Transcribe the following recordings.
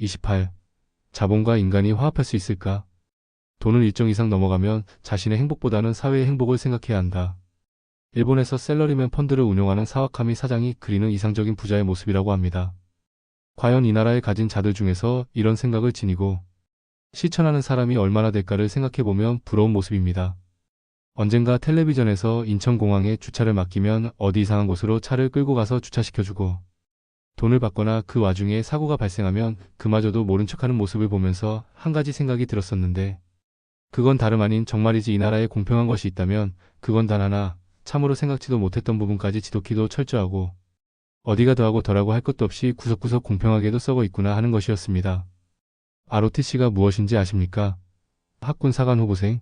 28. 자본과 인간이 화합할 수 있을까? 돈을 일정 이상 넘어가면 자신의 행복보다는 사회의 행복을 생각해야 한다. 일본에서 셀러리맨 펀드를 운용하는 사와카미 사장이 그리는 이상적인 부자의 모습이라고 합니다. 과연 이 나라에 가진 자들 중에서 이런 생각을 지니고 실천하는 사람이 얼마나 될까를 생각해보면 부러운 모습입니다. 언젠가 텔레비전에서 인천공항에 주차를 맡기면 어디 이상한 곳으로 차를 끌고 가서 주차시켜주고 돈을 받거나 그 와중에 사고가 발생하면 그마저도 모른 척하는 모습을 보면서 한 가지 생각이 들었었는데 그건 다름 아닌 정말이지 이 나라에 공평한 것이 있다면 그건 단 하나, 참으로 생각지도 못했던 부분까지 지독히도 철저하고 어디가 더하고 덜하고 할 것도 없이 구석구석 공평하게도 썩어 있구나 하는 것이었습니다. ROTC가 무엇인지 아십니까? 학군 사관 후보생?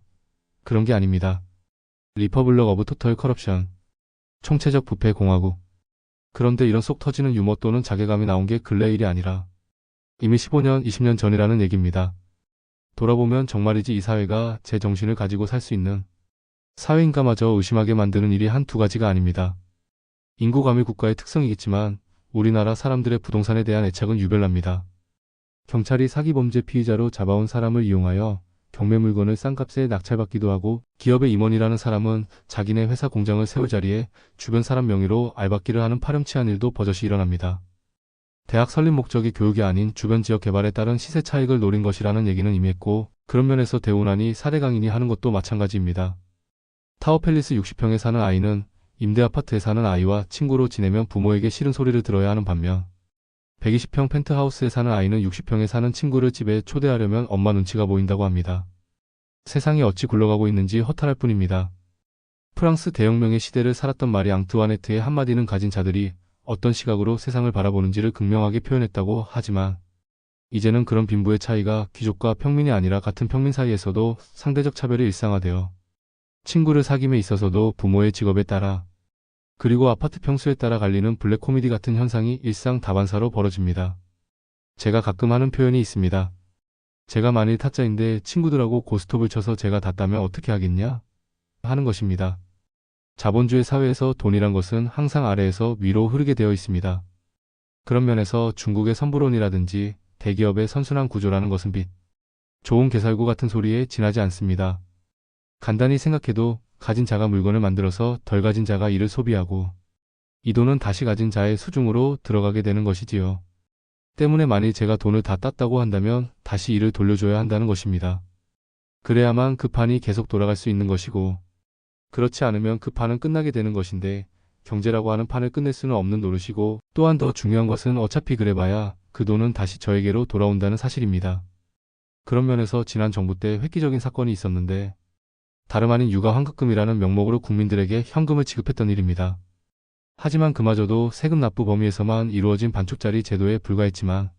그런 게 아닙니다. 리퍼블릭 오브 토털 커럽션. 총체적 부패 공화국. 그런데 이런 속 터지는 유머 또는 자괴감이 나온 게 근래 일이 아니라 이미 15년, 20년 전이라는 얘기입니다. 돌아보면 정말이지 이 사회가 제 정신을 가지고 살 수 있는 사회인가마저 의심하게 만드는 일이 한두 가지가 아닙니다. 인구가밀 국가의 특성이겠지만 우리나라 사람들의 부동산에 대한 애착은 유별납니다. 경찰이 사기범죄 피의자로 잡아온 사람을 이용하여 경매 물건을 싼 값에 낙찰받기도 하고 기업의 임원이라는 사람은 자기네 회사 공장을 세울 자리에 주변 사람 명의로 알박기를 하는 파렴치한 일도 버젓이 일어납니다. 대학 설립 목적이 교육이 아닌 주변 지역 개발에 따른 시세 차익을 노린 것이라는 얘기는 이미 했고 그런 면에서 대운하니 사대강인이 하는 것도 마찬가지입니다. 타워팰리스 60평에 사는 아이는 임대 아파트에 사는 아이와 친구로 지내면 부모에게 싫은 소리를 들어야 하는 반면 120평 펜트하우스에 사는 아이는 60평에 사는 친구를 집에 초대하려면 엄마 눈치가 보인다고 합니다. 세상이 어찌 굴러가고 있는지 허탈할 뿐입니다. 프랑스 대혁명의 시대를 살았던 마리 앙투아네트의 한마디는 가진 자들이 어떤 시각으로 세상을 바라보는지를 극명하게 표현했다고 하지만 이제는 그런 빈부의 차이가 귀족과 평민이 아니라 같은 평민 사이에서도 상대적 차별이 일상화되어 친구를 사귐에 있어서도 부모의 직업에 따라 그리고 아파트 평수에 따라 갈리는 블랙 코미디 같은 현상이 일상 다반사로 벌어집니다. 제가 가끔 하는 표현이 있습니다. 제가 만일 타짜인데 친구들하고 고스톱을 쳐서 제가 닿다면 어떻게 하겠냐? 하는 것입니다. 자본주의 사회에서 돈이란 것은 항상 아래에서 위로 흐르게 되어 있습니다. 그런 면에서 중국의 선부론이라든지 대기업의 선순환 구조라는 것은 빛, 좋은 개살구 같은 소리에 지나지 않습니다. 간단히 생각해도 가진 자가 물건을 만들어서 덜 가진 자가 이를 소비하고 이 돈은 다시 가진 자의 수중으로 들어가게 되는 것이지요. 때문에 만일 제가 돈을 다 땄다고 한다면 다시 이를 돌려줘야 한다는 것입니다. 그래야만 그 판이 계속 돌아갈 수 있는 것이고 그렇지 않으면 그 판은 끝나게 되는 것인데 경제라고 하는 판을 끝낼 수는 없는 노릇이고 또한 더 중요한 것은 어차피 그래봐야 그 돈은 다시 저에게로 돌아온다는 사실입니다. 그런 면에서 지난 정부 때 획기적인 사건이 있었는데 다름 아닌 육아 환급금이라는 명목으로 국민들에게 현금을 지급했던 일입니다. 하지만 그마저도 세금 납부 범위에서만 이루어진 반쪽짜리 제도에 불과했지만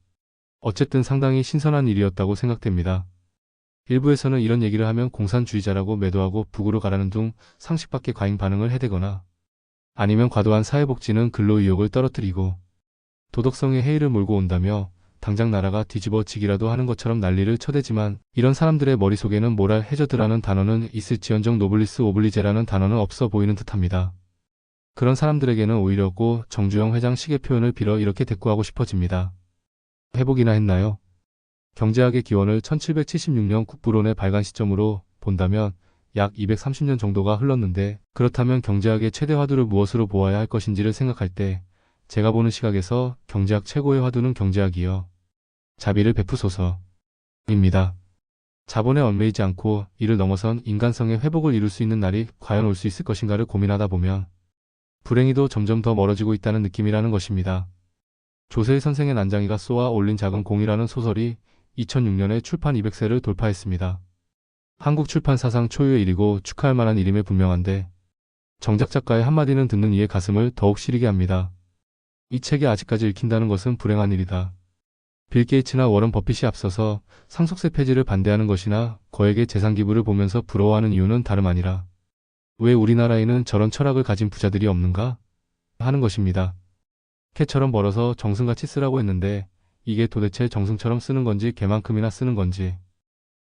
어쨌든 상당히 신선한 일이었다고 생각됩니다. 일부에서는 이런 얘기를 하면 공산주의자라고 매도하고 북으로 가라는 둥 상식 밖의 과잉 반응을 해대거나 아니면 과도한 사회복지는 근로의욕을 떨어뜨리고 도덕성의 해이를 몰고 온다며 당장 나라가 뒤집어지기라도 하는 것처럼 난리를 쳐대지만 이런 사람들의 머릿속에는 모랄 해저드라는 단어는 있을지언정 노블리스 오블리제라는 단어는 없어 보이는 듯합니다. 그런 사람들에게는 오히려 고 정주영 회장 식의 표현을 빌어 이렇게 대꾸하고 싶어집니다. 회복이나 했나요? 경제학의 기원을 1776년 국부론의 발간 시점으로 본다면 약 230년 정도가 흘렀는데 그렇다면 경제학의 최대 화두를 무엇으로 보아야 할 것인지를 생각할 때 제가 보는 시각에서 경제학 최고의 화두는 경제학이요. 자비를 베푸소서입니다. 자본에 얽매이지 않고 이를 넘어선 인간성의 회복을 이룰 수 있는 날이 과연 올 수 있을 것인가를 고민하다 보면 불행히도 점점 더 멀어지고 있다는 느낌이라는 것입니다. 조세희 선생의 난장이가 쏘아 올린 작은 공이라는 소설이 2006년에 출판 200세를 돌파했습니다. 한국 출판 사상 초유의 일이고 축하할 만한 일임에 분명한데 정작 작가의 한마디는 듣는 이의 가슴을 더욱 시리게 합니다. 이 책이 아직까지 읽힌다는 것은 불행한 일이다. 빌 게이츠나 워런 버핏이 앞서서 상속세 폐지를 반대하는 것이나 거액의 재산 기부를 보면서 부러워하는 이유는 다름 아니라 왜 우리나라에는 저런 철학을 가진 부자들이 없는가? 하는 것입니다. 캐처럼 벌어서 정승같이 쓰라고 했는데 이게 도대체 정승처럼 쓰는 건지 개만큼이나 쓰는 건지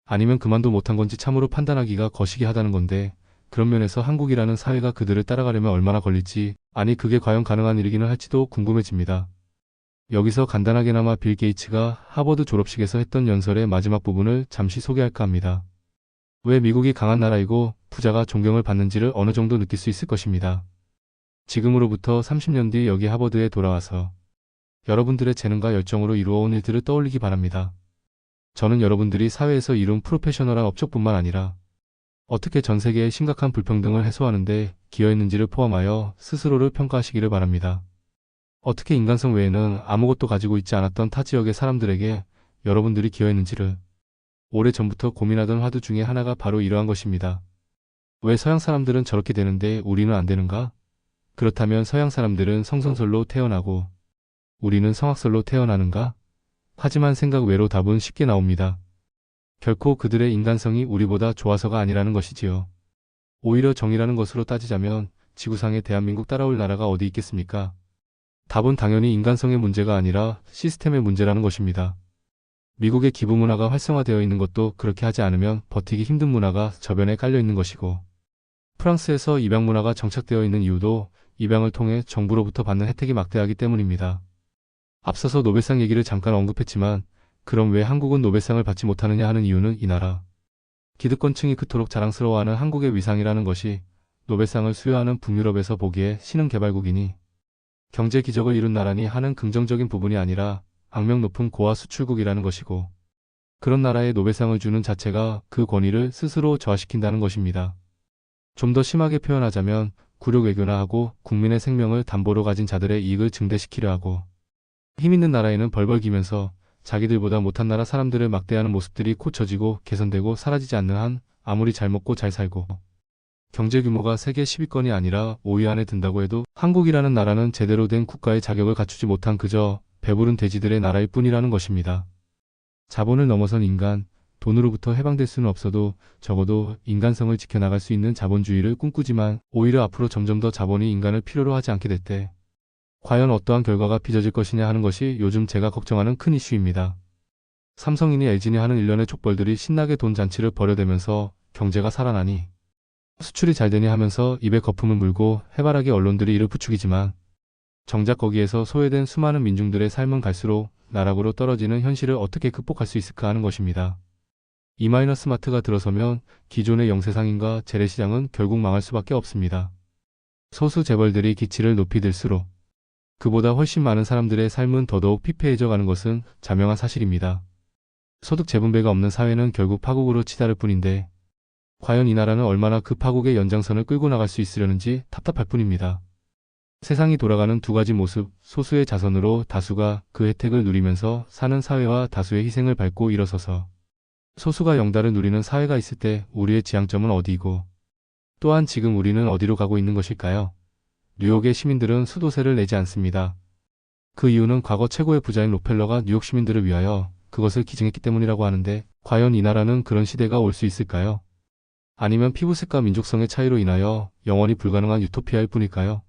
아니면 그만도 못한 건지 참으로 판단하기가 거시기 하다는 건데 그런 면에서 한국이라는 사회가 그들을 따라가려면 얼마나 걸릴지 아니 그게 과연 가능한 일이기는 할지도 궁금해집니다. 여기서 간단하게나마 빌 게이츠가 하버드 졸업식에서 했던 연설의 마지막 부분을 잠시 소개할까 합니다. 왜 미국이 강한 나라이고 부자가 존경을 받는지를 어느 정도 느낄 수 있을 것입니다. 지금으로부터 30년 뒤 여기 하버드에 돌아와서 여러분들의 재능과 열정으로 이루어온 일들을 떠올리기 바랍니다. 저는 여러분들이 사회에서 이룬 프로페셔널한 업적뿐만 아니라 어떻게 전 세계의 심각한 불평등을 해소하는 데 기여했는지를 포함하여 스스로를 평가하시기를 바랍니다. 어떻게 인간성 외에는 아무것도 가지고 있지 않았던 타 지역의 사람들에게 여러분들이 기여했는지를 오래전부터 고민하던 화두 중에 하나가 바로 이러한 것입니다. 왜 서양 사람들은 저렇게 되는데 우리는 안 되는가? 그렇다면 서양 사람들은 성선설로 태어나고 우리는 성악설로 태어나는가? 하지만 생각 외로 답은 쉽게 나옵니다. 결코 그들의 인간성이 우리보다 좋아서가 아니라는 것이지요. 오히려 정의라는 것으로 따지자면 지구상에 대한민국 따라올 나라가 어디 있겠습니까? 답은 당연히 인간성의 문제가 아니라 시스템의 문제라는 것입니다. 미국의 기부 문화가 활성화되어 있는 것도 그렇게 하지 않으면 버티기 힘든 문화가 저변에 깔려 있는 것이고, 프랑스에서 입양 문화가 정착되어 있는 이유도 입양을 통해 정부로부터 받는 혜택이 막대하기 때문입니다. 앞서서 노벨상 얘기를 잠깐 언급했지만 그럼 왜 한국은 노벨상을 받지 못하느냐 하는 이유는 이 나라 기득권층이 그토록 자랑스러워하는 한국의 위상이라는 것이 노벨상을 수여하는 북유럽에서 보기에 신흥개발국이니 경제 기적을 이룬 나라니 하는 긍정적인 부분이 아니라 악명 높은 고아 수출국이라는 것이고, 그런 나라에 노벨상을 주는 자체가 그 권위를 스스로 저하시킨다는 것입니다. 좀 더 심하게 표현하자면 굴욕 외교나 하고 국민의 생명을 담보로 가진 자들의 이익을 증대시키려 하고, 힘 있는 나라에는 벌벌 기면서 자기들보다 못한 나라 사람들을 막대하는 모습들이 고쳐지고 개선되고 사라지지 않는 한 아무리 잘 먹고 잘 살고 경제 규모가 세계 10위권이 아니라 5위 안에 든다고 해도 한국이라는 나라는 제대로 된 국가의 자격을 갖추지 못한 그저 배부른 돼지들의 나라일 뿐이라는 것입니다. 자본을 넘어선 인간, 돈으로부터 해방될 수는 없어도 적어도 인간성을 지켜나갈 수 있는 자본주의를 꿈꾸지만 오히려 앞으로 점점 더 자본이 인간을 필요로 하지 않게 될 때 과연 어떠한 결과가 빚어질 것이냐 하는 것이 요즘 제가 걱정하는 큰 이슈입니다. 삼성이니 LG니 하는 일련의 족벌들이 신나게 돈 잔치를 벌여대면서 경제가 살아나니 수출이 잘 되니 하면서 입에 거품을 물고 해바라기 언론들이 이를 부추기지만 정작 거기에서 소외된 수많은 민중들의 삶은 갈수록 나락으로 떨어지는 현실을 어떻게 극복할 수 있을까 하는 것입니다. E-스마트가 들어서면 기존의 영세상인과 재래시장은 결국 망할 수밖에 없습니다. 소수 재벌들이 기치를 높이 들수록 그보다 훨씬 많은 사람들의 삶은 더더욱 피폐해져 가는 것은 자명한 사실입니다. 소득 재분배가 없는 사회는 결국 파국으로 치달을 뿐인데 과연 이 나라는 얼마나 그 파국의 연장선을 끌고 나갈 수 있으려는지 답답할 뿐입니다. 세상이 돌아가는 두 가지 모습, 소수의 자선으로 다수가 그 혜택을 누리면서 사는 사회와 다수의 희생을 밟고 일어서서 소수가 영달을 누리는 사회가 있을 때 우리의 지향점은 어디이고 또한 지금 우리는 어디로 가고 있는 것일까요? 뉴욕의 시민들은 수도세를 내지 않습니다. 그 이유는 과거 최고의 부자인 록펠러가 뉴욕 시민들을 위하여 그것을 기증했기 때문이라고 하는데 과연 이 나라는 그런 시대가 올 수 있을까요? 아니면 피부색과 민족성의 차이로 인하여 영원히 불가능한 유토피아일 뿐일까요?